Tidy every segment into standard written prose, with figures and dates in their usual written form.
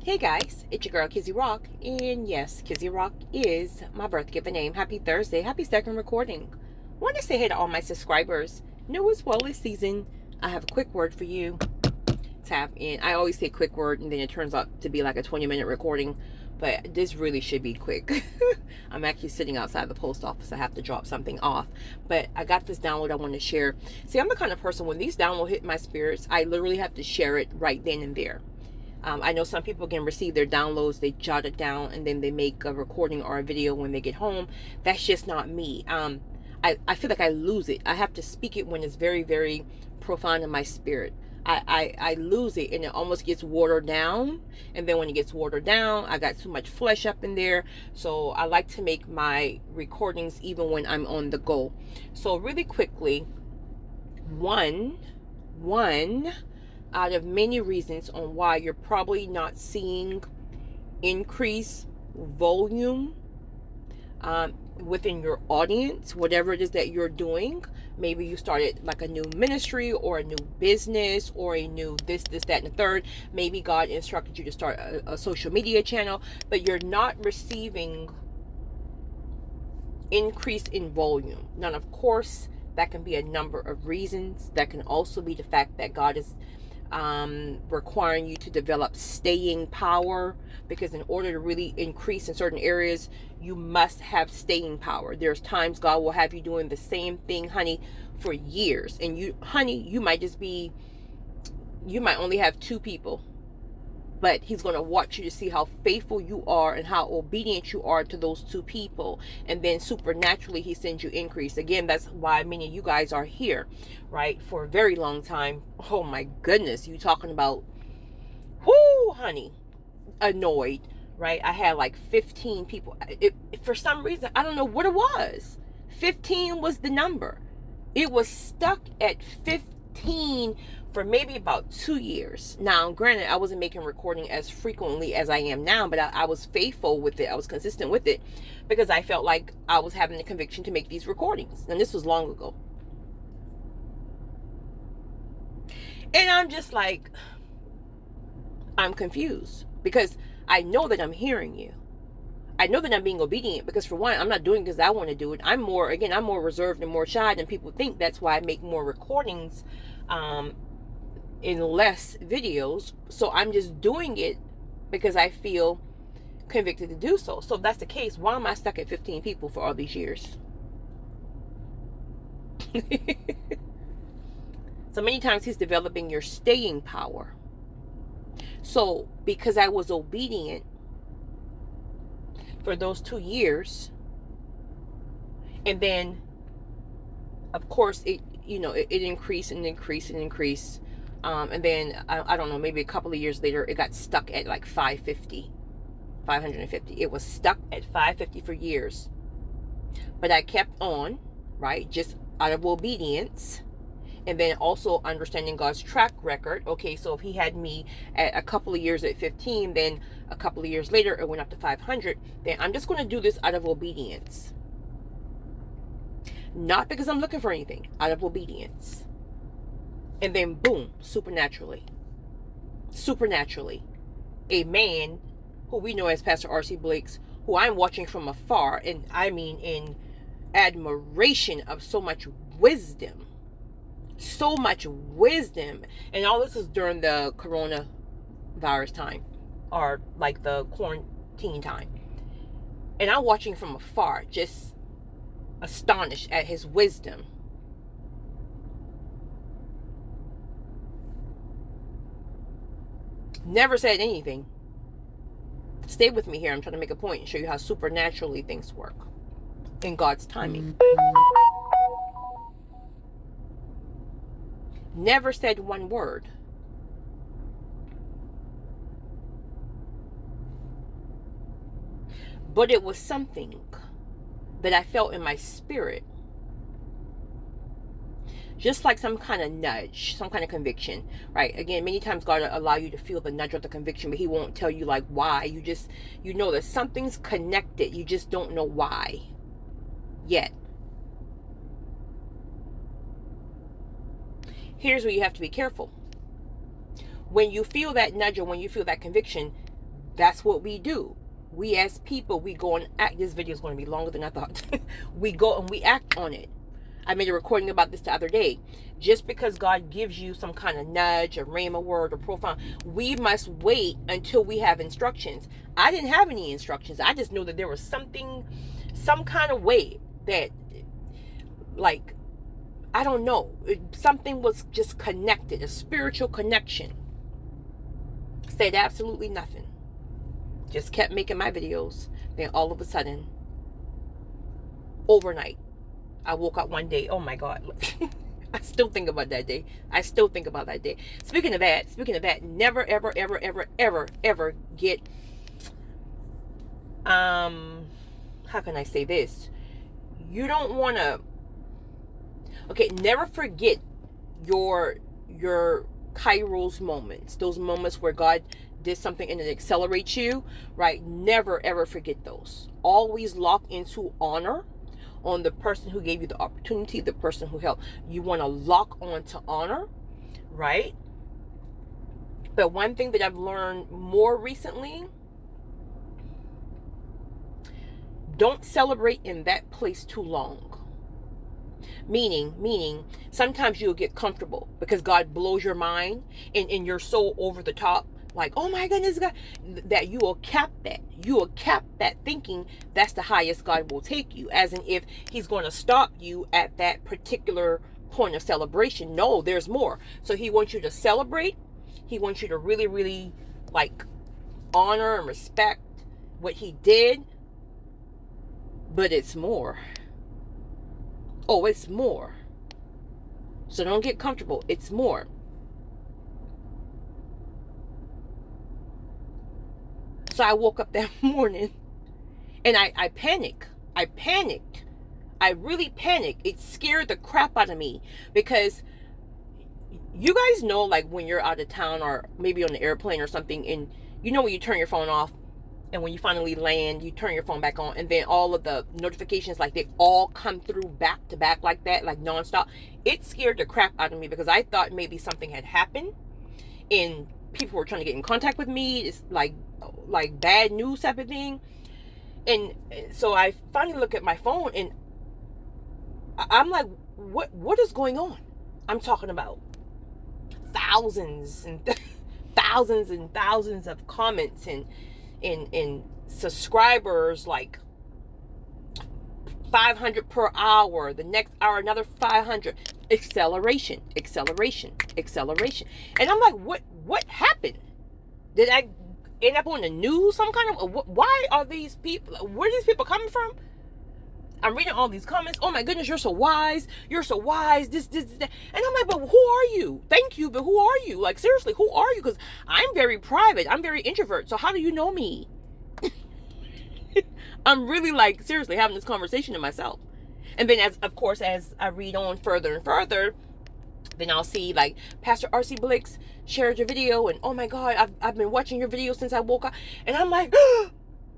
Hey guys, it's your girl Kizzy Rock, and yes, Kizzy Rock is my birth given name. Happy Thursday, happy second recording. Want to say hey to all my subscribers, new as well as season. I have a quick word for you. Tap in. I always say quick word, and then it turns out to be like a 20-minute recording, but this really should be quick. I'm actually sitting outside the post office. I have to drop something off, but I got this download I want to share. See, I'm the kind of person, when these downloads hit my spirits, I literally have to share it right then and there. I know some people can receive their downloads, they jot it down, and then they make a recording or a video when they get home. That's just not me. I feel like I lose it. I have to speak it when it's very, very profound in my spirit. I lose it, and it almost gets watered down. And then when it gets watered down, I got too much flesh up in there. So I like to make my recordings even when I'm on the go. So really quickly, one out of many reasons on why you're probably not seeing increased volume within your audience, whatever it is that you're doing. Maybe you started like a new ministry or a new business or a new this, that, and the third. Maybe God instructed you to start a social media channel, but you're not receiving increase in volume. Now, of course, that can be a number of reasons. That can also be the fact that God is requiring you to develop staying power, because in order to really increase in certain areas, you must have staying power. There's times God will have you doing the same thing, honey, for years, and you might only have 2 people, but he's going to watch you to see how faithful you are and how obedient you are to those 2 people. And then supernaturally, he sends you increase. Again, that's why many of you guys are here, right? For a very long time. Oh my goodness. You talking about, whoo, honey, annoyed, right? I had like 15 people. For some reason, I don't know what it was. 15 was the number. It was stuck at 15 for maybe about 2 years. Now, granted, I wasn't making recording as frequently as I am now, but I was faithful with it. I was consistent with it because I felt like I was having the conviction to make these recordings. And this was long ago. And I'm just like, I'm confused because I know that I'm hearing you. I know that I'm being obedient because, for one, I'm not doing it because I want to do it. I'm more reserved and more shy than people think. That's why I make more recordings in less videos. So I'm just doing it because I feel convicted to do so. So if that's the case, why am I stuck at 15 people for all these years? So many times he's developing your staying power. So because I was obedient for those 2 years, and then of course it increased and increased and increased, and then I don't know, maybe a couple of years later it got stuck at like 550. It was stuck at 550 for years, but I kept on, right, just out of obedience. And then also understanding God's track record. Okay, so if he had me at a couple of years at 15, then a couple of years later it went up to 500, then I'm just going to do this out of obedience. Not because I'm looking for anything, out of obedience. And then boom, supernaturally, a man who we know as Pastor R.C. Blakes, who I'm watching from afar, and I mean in admiration of so much wisdom, and all this is during the coronavirus time, or like the quarantine time, and I'm watching from afar, just astonished at his wisdom. Never said anything. Stay with me here. I'm trying to make a point and show you how supernaturally things work in God's timing. Never said one word. But it was something that I felt in my spirit. Just like some kind of nudge, some kind of conviction, right? Again, many times God will allow you to feel the nudge or the conviction, but he won't tell you like why. You know that something's connected. You just don't know why yet. Here's where you have to be careful. When you feel that nudge or when you feel that conviction, That's what we do. We as people, we go and act. This video is going to be longer than I thought. We go and we act on it. I made a recording about this the other day. Just because God gives you some kind of nudge, a rhema word, or profound, we must wait until we have instructions. I didn't have any instructions. I just know that there was something, some kind of way that, like, I don't know, something was just connected, a spiritual connection. Said absolutely nothing. Just kept making my videos. Then all of a sudden, overnight, I woke up one day. Oh my God. I still think about that day. Speaking of that, never, ever, ever, ever, ever, ever get, how can I say this? You don't want to, okay, never forget your Kairos moments. Those moments where God did something and it accelerates you, right? Never, ever forget those. Always lock into honor on the person who gave you the opportunity, the person who helped. You want to lock on to honor, right? But one thing that I've learned more recently, don't celebrate in that place too long. Meaning, sometimes you'll get comfortable because God blows your mind and you're so over the top, like, oh my goodness, God, that you will cap that. You will cap that thinking that's the highest God will take you, as in if he's going to stop you at that particular point of celebration. No, there's more. So he wants you to celebrate. He wants you to really, really, like, honor and respect what he did. But it's more. Oh, it's more. So don't get comfortable. It's more. So I woke up that morning and I panicked. I panicked. I really panicked. It scared the crap out of me because you guys know, like, when you're out of town or maybe on the airplane or something, and you know when you turn your phone off and when you finally land, you turn your phone back on, and then all of the notifications, like, they all come through back to back like that, like nonstop. It scared the crap out of me because I thought maybe something had happened and people were trying to get in contact with me. It's like bad news type of thing. And so I finally look at my phone and I'm like, what is going on? I'm talking about thousands and thousands and thousands of comments and subscribers, like 500 per hour, the next hour another 500. Acceleration. And I'm like, what happened? Did I end up on the news? Some kind of, why are these people, where are these people coming from? I'm reading all these comments. Oh my goodness, you're so wise, this, that. And I'm like, but who are you? Thank you, but who are you? Like, seriously, who are you? Because I'm very private, I'm very introvert, so how do you know me? I'm really, like, seriously having this conversation to myself. And then, as I read on further and further, then I'll see, like, Pastor R.C. Blix shared your video, and oh my God, I've been watching your video since I woke up. And I'm like,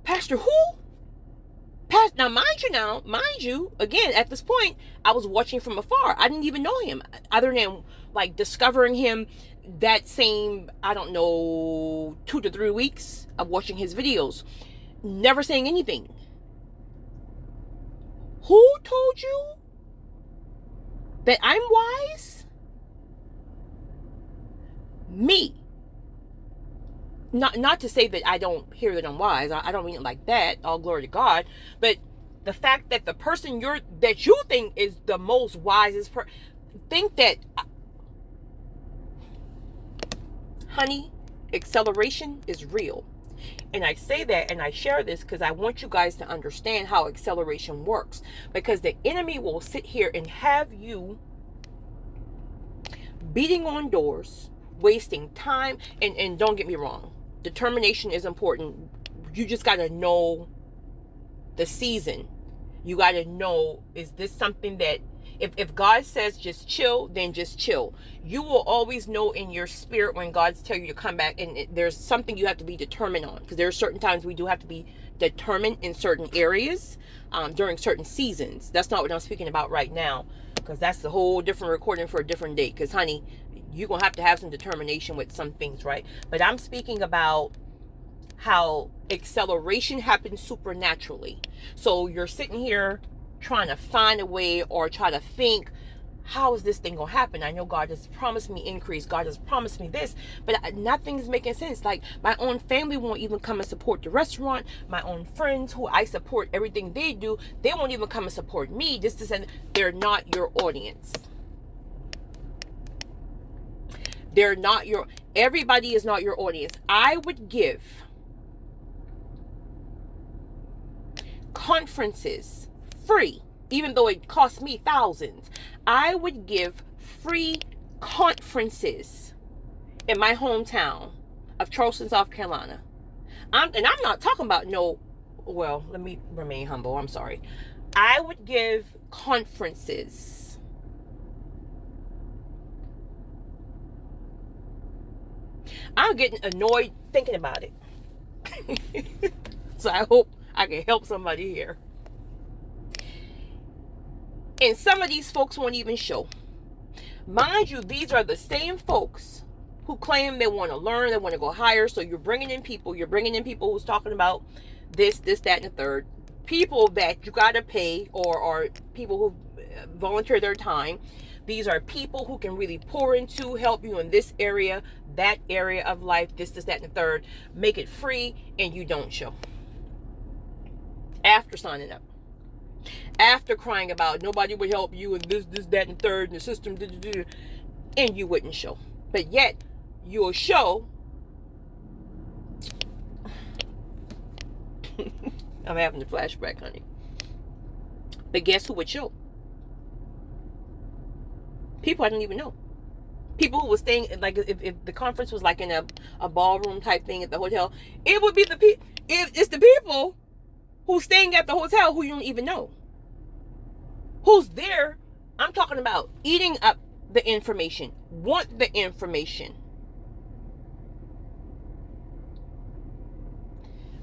Pastor who? Now, mind you, again, at this point, I was watching from afar. I didn't even know him, other than, like, discovering him that same, I don't know, 2 to 3 weeks of watching his videos. Never saying anything. Who told you that I'm wise? Me. Not to say that I don't hear that I'm wise. I don't mean it like that. All glory to God. But the fact that the person that you think is the most wisest person, think that, honey, acceleration is real. And I say that and I share this because I want you guys to understand how acceleration works. Because the enemy will sit here and have you beating on doors, wasting time. And don't get me wrong, determination is important. You just got to know the season. You got to know, is this something that, if God says just chill, then just chill. You will always know in your spirit when God's telling you to come back, and there's something you have to be determined on, because there are certain times we do have to be determined in certain areas during certain seasons. That's not what I'm speaking about right now, because that's a whole different recording for a different day. Because, honey, you're going to have some determination with some things, right? But I'm speaking about how acceleration happens supernaturally. So you're sitting here trying to find a way or try to think, how is this thing gonna happen? I know God has promised me increase. God has promised me this, but nothing's making sense. Like, my own family won't even come and support the restaurant. My own friends who I support everything they do, they won't even come and support me. And they're not your audience. Everybody is not your audience. I would give conferences free, even though it cost me thousands. I would give free conferences in my hometown of Charleston, South Carolina. I'm not talking about let me remain humble. I'm sorry. I would give conferences. I'm getting annoyed thinking about it. So I hope I can help somebody here. And some of these folks won't even show. Mind you, these are the same folks who claim they want to learn, they want to go higher. So you're bringing in people who's talking about this, that, and the third. People that you got to pay, or people who volunteer their time. These are people who can really pour into, help you in this area, that area of life, this, that, and the third. Make it free, and you don't show. After signing up. After crying about nobody would help you and this, that, and third, and the system, and you wouldn't show. But yet, you'll show. I'm having a flashback, honey. But guess who would show? People I didn't even know. People who were staying, like, if the conference was like in a ballroom type thing at the hotel, it would be it's the people who's staying at the hotel who you don't even know. Who's there? I'm talking about eating up the information, want the information.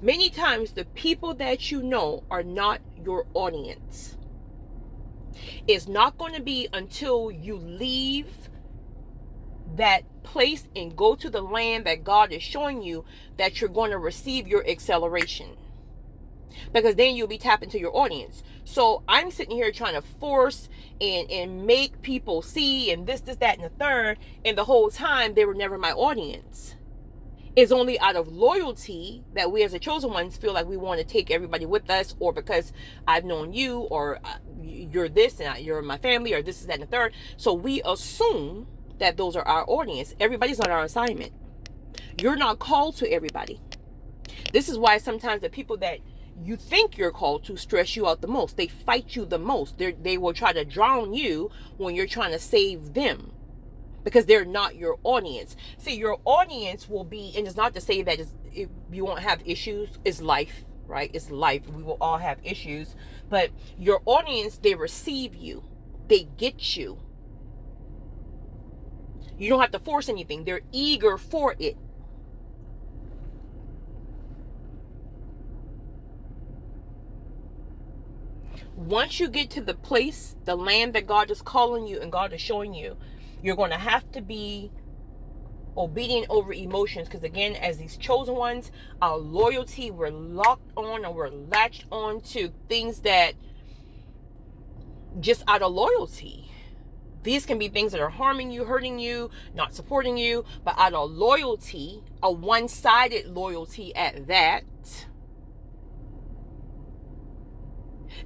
Many times the people that you know are not your audience. It's not going to be until you leave that place and go to the land that God is showing you that you're going to receive your acceleration. Because then you'll be tapped into your audience. So I'm sitting here trying to force and make people see and this, that, and the third. And the whole time they were never my audience. It's only out of loyalty that we as the chosen ones feel like we want to take everybody with us, or because I've known you, or you're this and you're my family, or this, that, and the third. So we assume that those are our audience. Everybody's on our assignment. You're not called to everybody. This is why sometimes the people that you think you're called to stress you out the most. They fight you the most. They will try to drown you when you're trying to save them, because they're not your audience. See, your audience will be, and it's not to say that you won't have issues. It's life, right? It's life. We will all have issues. But your audience, they receive you. They get you. You don't have to force anything. They're eager for it. Once you get to the place, the land that God is calling you and God is showing you, you're going to have to be obedient over emotions. Because again, as these chosen ones, our loyalty, we're locked on, or we're latched on to things that just out of loyalty. These can be things that are harming you, hurting you, not supporting you, but out of loyalty, a one-sided loyalty at that.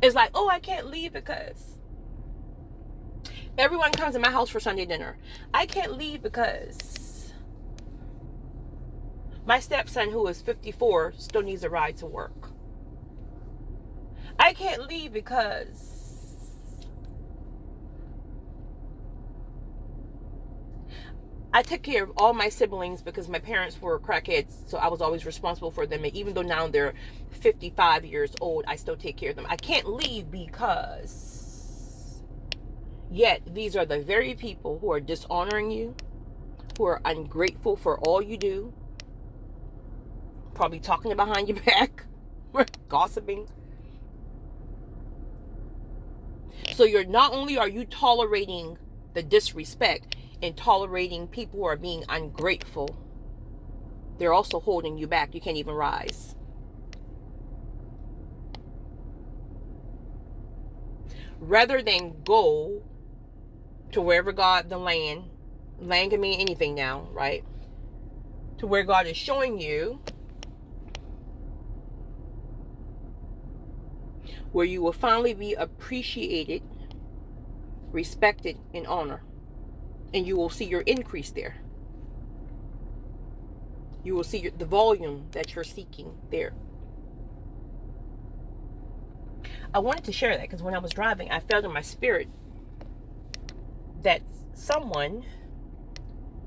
It's like, oh, I can't leave because everyone comes to my house for Sunday dinner. I can't leave because my stepson, who is 54, still needs a ride to work. I can't leave because I took care of all my siblings because my parents were crackheads, so I was always responsible for them. And even though now they're 55 years old, I still take care of them. I can't leave because... Yet, these are the very people who are dishonoring you, who are ungrateful for all you do, probably talking behind your back, gossiping. So not only are you tolerating the disrespect and tolerating people who are being ungrateful, they're also holding you back. You can't even rise. Rather than go to wherever God, the land can mean anything now, right? To where God is showing you, where you will finally be appreciated, respected, and honored. And you will see your increase there. You will see the volume that you're seeking there. I wanted to share that because when I was driving, I felt in my spirit that someone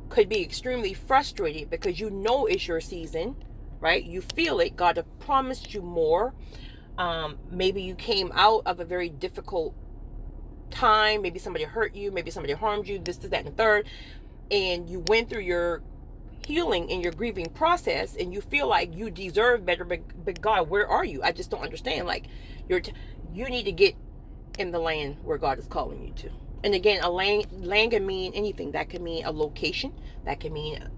could be extremely frustrated because you know it's your season, right? You feel it. God has promised you more. Maybe you came out of a very difficult time. Maybe somebody hurt you. Maybe somebody harmed you. This, that, and the third. And you went through your healing and your grieving process, and you feel like you deserve better. But God, where are you? I just don't understand. Like, you need to get in the land where God is calling you to. And again, a land can mean anything. That can mean a location. That can mean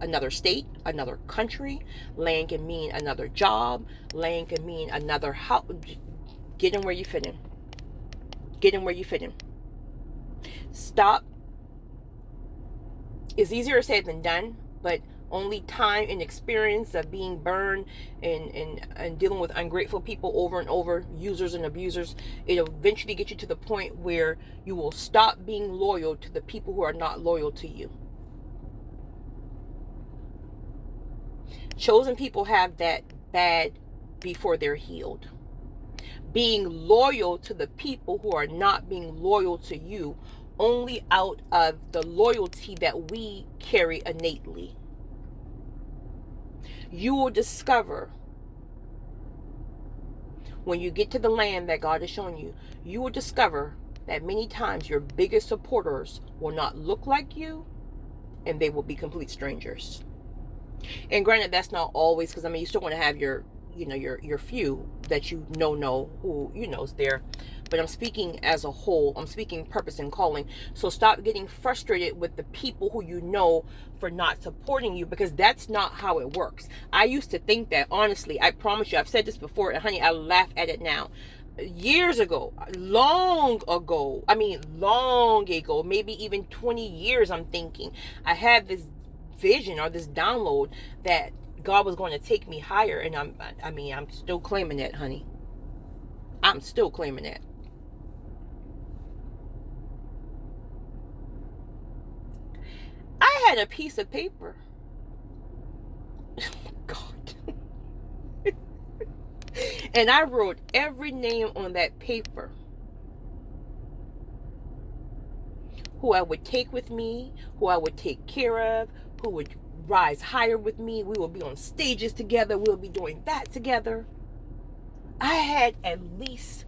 another state, another country. Land can mean another job. Land can mean another house. Get in where you fit in. Get in where you fit in. Stop. It's easier said than done, but only time and experience of being burned and dealing with ungrateful people over and over, users and abusers, it'll eventually get you to the point where you will stop being loyal to the people who are not loyal to you. Chosen people have that bad before they're healed. Being loyal to the people who are not being loyal to you, only out of the loyalty that we carry innately. You will discover when you get to the land that God is showing you, you will discover that many times your biggest supporters will not look like you, and they will be complete strangers. And granted, that's not always, because I mean, you still want to have your few that you know who is there. But I'm speaking as a whole. I'm speaking purpose and calling. So stop getting frustrated with the people who you know for not supporting you, because that's not how it works. I used to think that, honestly. I promise you, I've said this before, and honey, I laugh at it now. Years ago, long ago, maybe even 20 years, I'm thinking, I had this vision or this download that God was going to take me higher, and I'm still claiming that, honey. I'm still claiming that. I had a piece of paper. God. And I wrote every name on that paper who I would take with me, who I would take care of, who would rise higher with me. We will be on stages together. We'll be doing that together. I had at least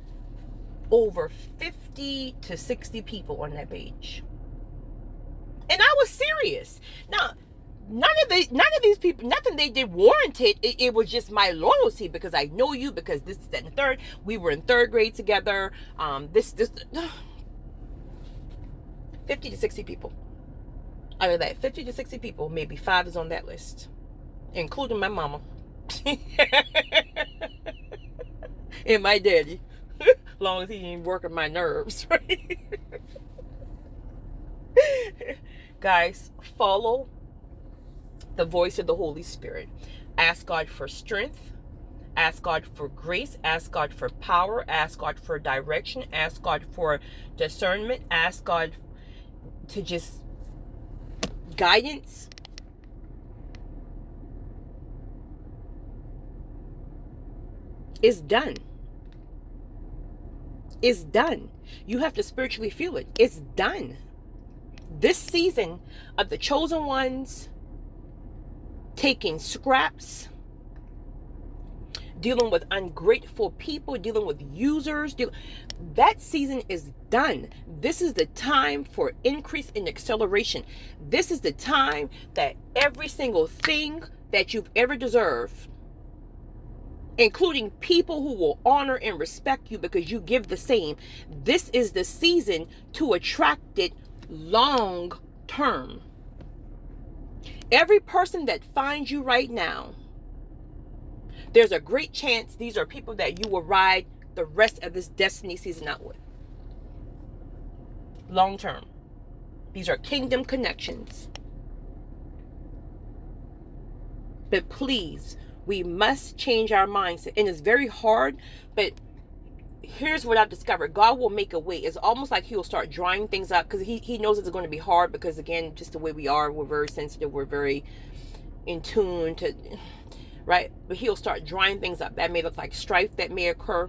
over 50 to 60 people on that page. And I was serious. Now, none of these people, nothing they did warranted. It was just my loyalty, because I know you, because this, that, and the third. We were in third grade together. 50 to 60 people. Out of that 50 to 60 people, maybe 5 is on that list, including my mama and my daddy, long as he ain't working my nerves, right? Guys, follow the voice of the Holy Spirit. Ask God for strength. Ask God for grace. Ask God for power. Ask God for direction. Ask God for discernment. Ask God to just guidance. It's done. It's done. You have to spiritually feel it. It's done. This season of the chosen ones taking scraps, dealing with ungrateful people, dealing with users, that season is done. This is the time for increase in acceleration. This is the time that every single thing that you've ever deserved, including people who will honor and respect you because you give the same, this is the season to attract it long term. Every person that finds you right now, there's a great chance these are people that you will ride the rest of this destiny season out with. Long term. These are kingdom connections. But please, we must change our mindset. And it's very hard, but here's what I've discovered. God will make a way. It's almost like he'll start drying things up because he knows it's going to be hard because, again, just the way we are, we're very sensitive. We're very in tune to, right? But he'll start drying things up. That may look like strife that may occur.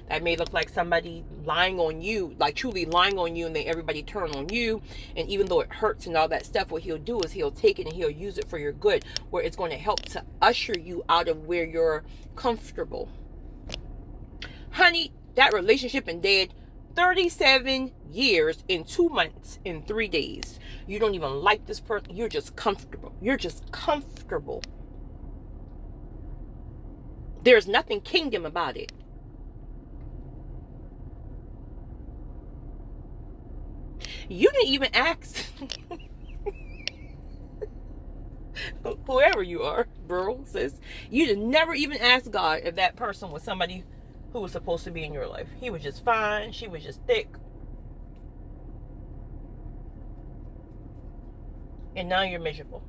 That may look like somebody lying on you, like truly lying on you, and then everybody turn on you. And even though it hurts and all that stuff, what he'll do is he'll take it and he'll use it for your good, where it's going to help to usher you out of where you're comfortable. Honey, that relationship been dead 37 years in 2 months, in 3 days. You don't even like this person. You're just comfortable. You're just comfortable. There's nothing kingdom about it. You didn't even ask whoever you are, bro, sis. You did never even ask God if that person was somebody who was supposed to be in your life. He was just fine. She was just thick. And now you're miserable.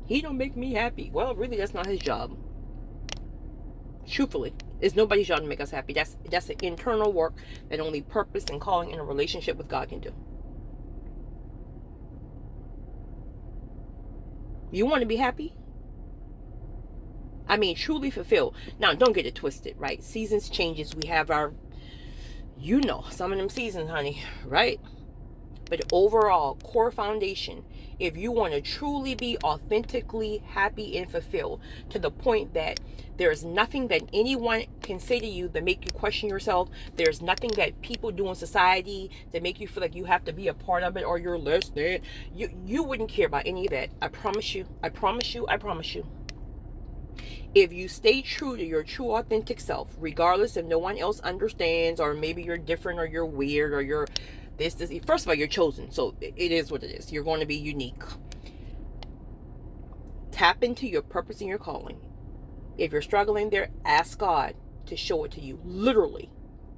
He don't make me happy. Well, really, that's not his job. Truthfully, it's nobody's job to make us happy. That's an internal work that only purpose and calling in a relationship with God can do. You want to be happy? I mean, truly fulfilled. Now, don't get it twisted, right? Seasons changes. We have our, some of them seasons, honey, right? But overall, core foundation, if you want to truly be authentically happy and fulfilled to the point that there's nothing that anyone can say to you that make you question yourself. There's nothing that people do in society that make you feel like you have to be a part of it or you're less than. You wouldn't care about any of that. I promise you. I promise you. I promise you. If you stay true to your true authentic self, regardless if no one else understands, or maybe you're different or you're weird or you're this. First of all, you're chosen. So it is what it is. You're going to be unique. Tap into your purpose and your calling. If you're struggling there, ask God to show it to you. Literally.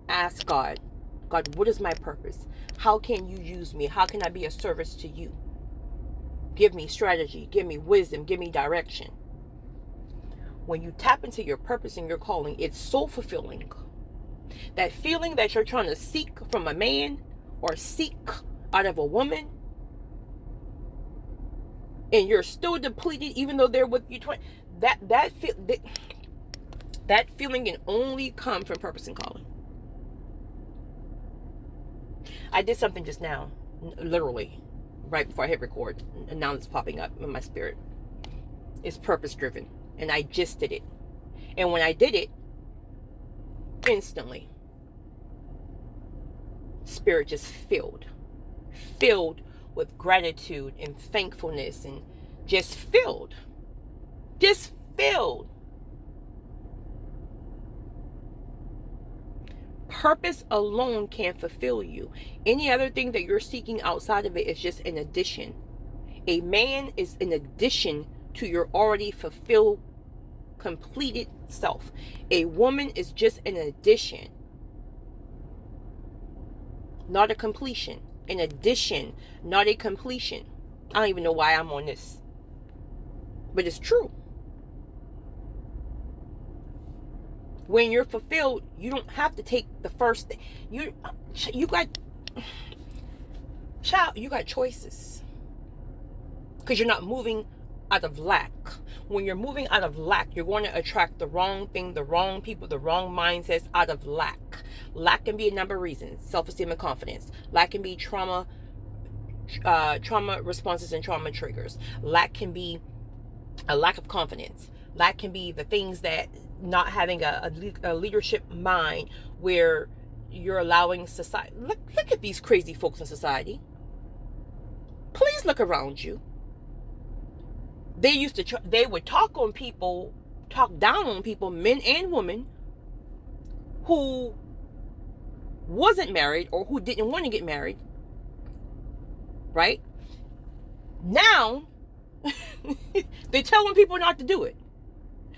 Ask God. God, what is my purpose? How can you use me? How can I be a service to you? Give me strategy. Give me wisdom. Give me direction. When you tap into your purpose and your calling, it's so fulfilling. That feeling that you're trying to seek from a man or seek out of a woman, and you're still depleted even though they're with you, that feeling can only come from purpose and calling. I did something just now, literally, right before I hit record, and now it's popping up in my spirit. It's purpose driven, and I just did it. And when I did it, instantly, spirit just filled with gratitude and thankfulness, and just filled. Purpose alone can't fulfill you. Any other thing that you're seeking outside of it is just an addition. A man is an addition to your already fulfilled, completed self. A woman is just an addition, not a completion. An addition, not a completion. I don't even know why I'm on this, but it's true. When you're fulfilled, you don't have to take the first thing. You got choices, because you're not moving out of lack. When you're moving out of lack, you're going to attract the wrong thing, the wrong people, the wrong mindsets out of lack. Lack can be a number of reasons. Self-esteem and confidence. Lack can be trauma responses and trauma triggers. Lack can be a lack of confidence. Lack can be the things that not having a leadership mind, where you're allowing society. Look at these crazy folks in society. Please look around you. They would talk down on people, men and women, who wasn't married or who didn't want to get married. Right? Now, They're telling people not to do it.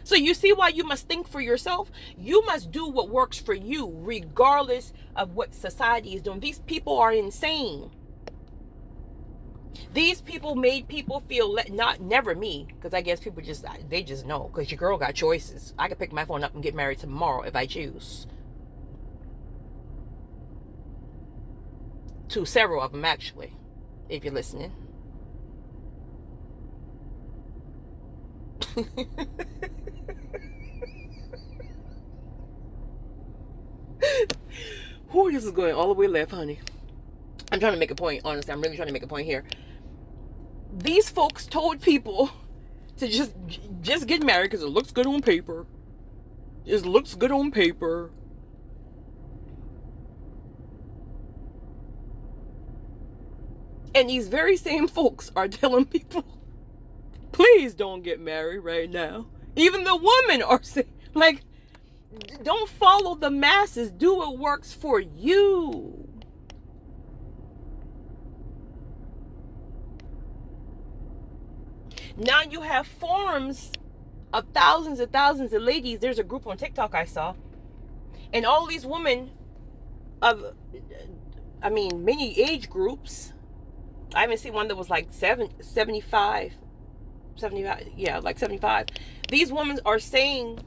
So you see why you must think for yourself? You must do what works for you, regardless of what society is doing. These people are insane. These people made people feel, never me, because I guess people they just know, because your girl got choices. I could pick my phone up and get married tomorrow if I choose. To several of them, actually, if you're listening. Who this is going all the way left, honey. I'm trying to make a point, honestly. I'm really trying to make a point here. These folks told people to just get married because it looks good on paper. It looks good on paper. And these very same folks are telling people, please don't get married right now. Even the women are saying, like, don't follow the masses. Do what works for you. Now you have forums of thousands and thousands of ladies. There's a group on TikTok I saw. And all these women of, many age groups. I haven't seen one that was like 75. Yeah, like 75. These women are saying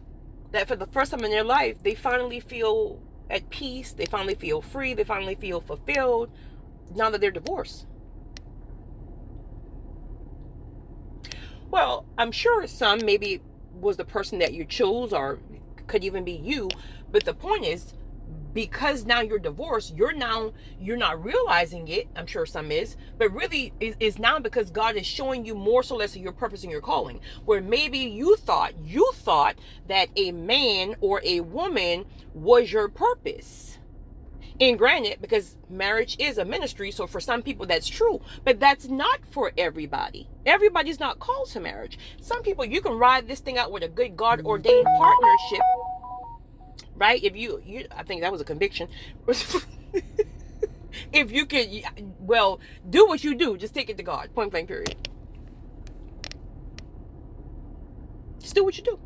that for the first time in their life, they finally feel at peace. They finally feel free. They finally feel fulfilled now that they're divorced. Well, I'm sure some maybe was the person that you chose, or could even be you. But the point is, because now you're divorced, you're not realizing it. I'm sure some is, but really is now because God is showing you more so less of your purpose and your calling. Where maybe you thought that a man or a woman was your purpose. And granted, because marriage is a ministry, so for some people that's true, but that's not for everybody. Everybody's not called to marriage. Some people, you can ride this thing out with a good God-ordained partnership, right? If you I think that was a conviction. If you can, well, do what you do. Just take it to God. Point blank, period. Just do what you do.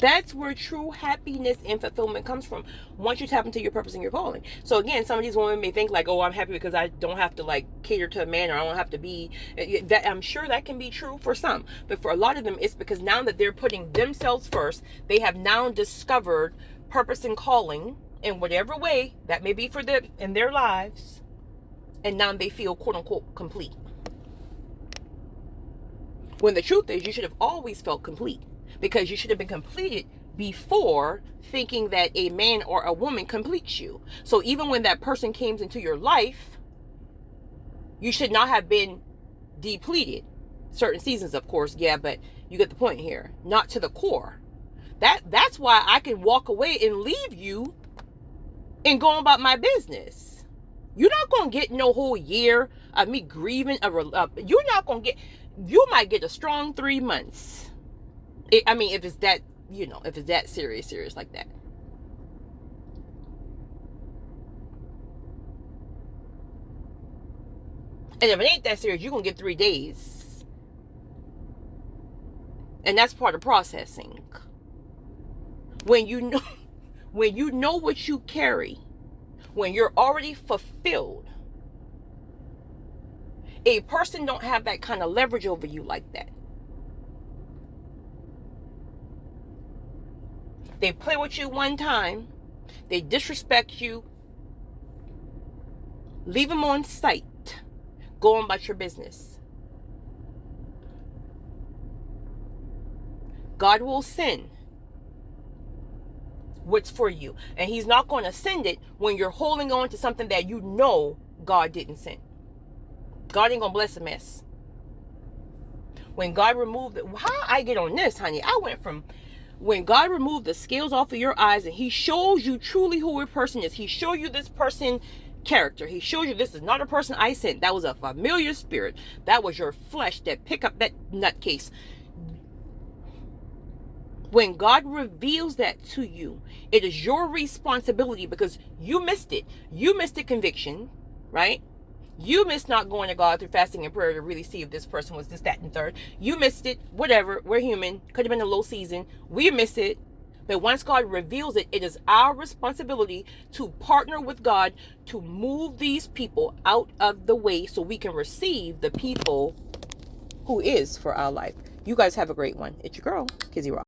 That's where true happiness and fulfillment comes from, once you tap into your purpose and your calling. So again, some of these women may think like, oh, I'm happy because I don't have to like cater to a man, or I don't have to be that. I'm sure that can be true for some, but for a lot of them, it's because now that they're putting themselves first, they have now discovered purpose and calling in whatever way that may be for them in their lives, and now they feel quote unquote complete. When the truth is, you should have always felt complete. Because you should have been completed before thinking that a man or a woman completes you. So even when that person came into your life, you should not have been depleted. Certain seasons, of course, yeah, but you get the point here. Not to the core. That's why I can walk away and leave you and go about my business. You're not going to get no whole year of me grieving. You're not going to get, you might get a strong 3 months. If it's that, if it's that serious like that. And if it ain't that serious, you're going to get 3 days. And that's part of processing. When you know what you carry, when you're already fulfilled, a person don't have that kind of leverage over you like that. They play with you one time. They disrespect you. Leave them on sight. Go on about your business. God will send what's for you. And he's not going to send it when you're holding on to something that you know God didn't send. God ain't going to bless a mess. When God removed it. How I get on this, honey? I went from... When God removed the scales off of your eyes and he shows you truly who a person is. He showed you this person character. He showed you this is not a person I sent. That was a familiar spirit. That was your flesh that picked up that nutcase. When God reveals that to you, it is your responsibility, because you missed it. You missed the conviction, right? You missed not going to God through fasting and prayer to really see if this person was this, that, and third. You missed it. Whatever. We're human. Could have been a low season. We missed it. But once God reveals it, it is our responsibility to partner with God to move these people out of the way so we can receive the people who is for our life. You guys have a great one. It's your girl, Kizzy Rock.